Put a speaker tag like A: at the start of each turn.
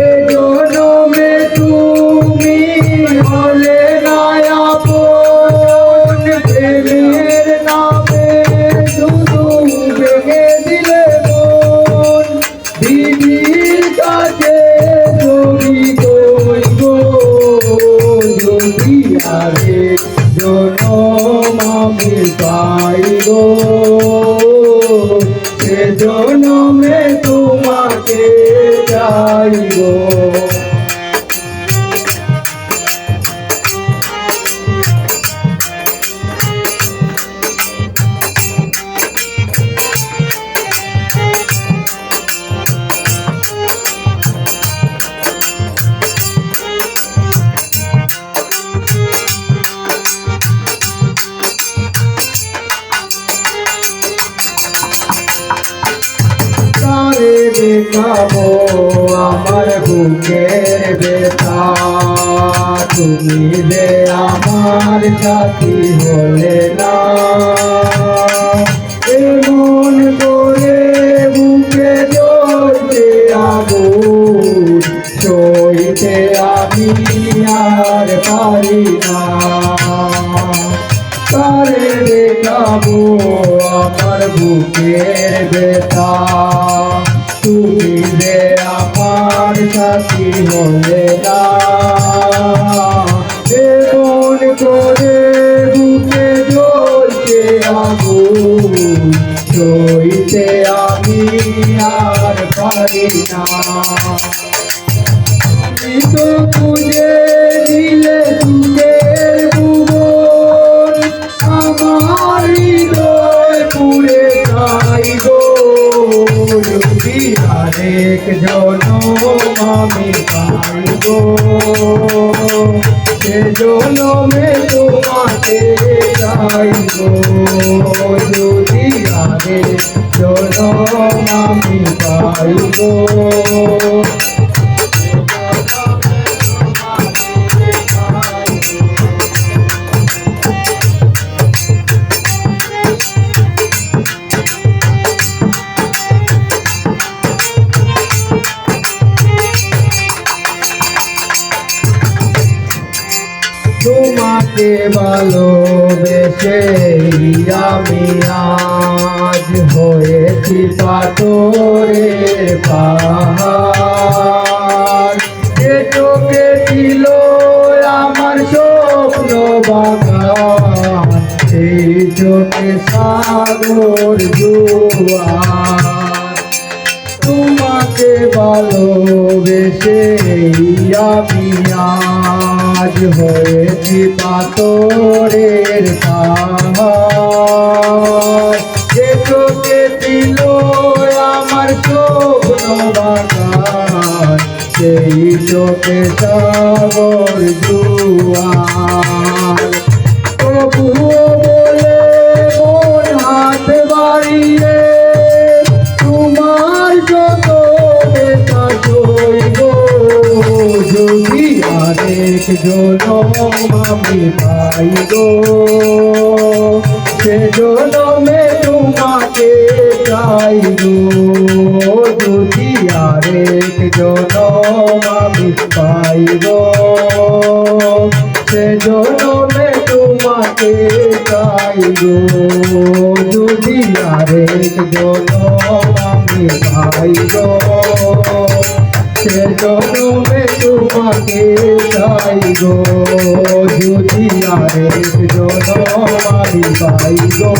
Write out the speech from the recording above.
A: এ জনমে তুমি হলে না আপন, প্রেমের নামে শুধু ভেঙে দিলে মন। দিদির কাছে তুমি কই গো, যদি আরে জনম আমি পাই গো, সে জনমে তোমাকে চাই গো। তারে দেখাবো আমার বুকের ব্যথা, তুমি যে আমার সাথী হলে না। এমন করে বুকে জ্বলছে আগুন, সইতে আমি আর পারি না। তারে দেখাবো আমার বুকের ব্যথা, তুমি যে আমার সাথী হলে না। এমন করে বুকে জ্বলছে আগুন, সইতে আমি আর পারি না। তুমি তো খুঁজে দিলে সুখের ভুবন, আমার হৃদয় পুড়ে যাই গো, যদি আরেক জনম আমি পাই গো, সে জনমে তোমাকে চাই গো, যদি আরেক জনম আমি পাই গো। তোমাকে ভালোবেসে আমি আজ হয়েছি পাথরের পাহাড়। যে চোখে ছিল আমার স্বপ্ন বাগান, সেই চোখে সাগর জোয়ার। তোমাকে ভালোবেসে আমি আজ হয়েছি পাথরের পাহাড়। যে চোখে ছিল আমার স্বপ্ন বাগান, সেই চোখে সাগর জোয়ার। তবুও বলে মন হাত বাড়িয়ে তোমার যত ব্যথা সইব, যদি আরেক জনম আমি পাই গো, সে জনমে তোমাকে চাই গো, যদি আরেক জনম আমি পাই গো, সে জনমে তোমাকে চাই গো, যদি আরেক জনম আমি পাই গো, সে জনমে তোমাকে চাই গো, যদি আরেক জনম আমি পাই গো।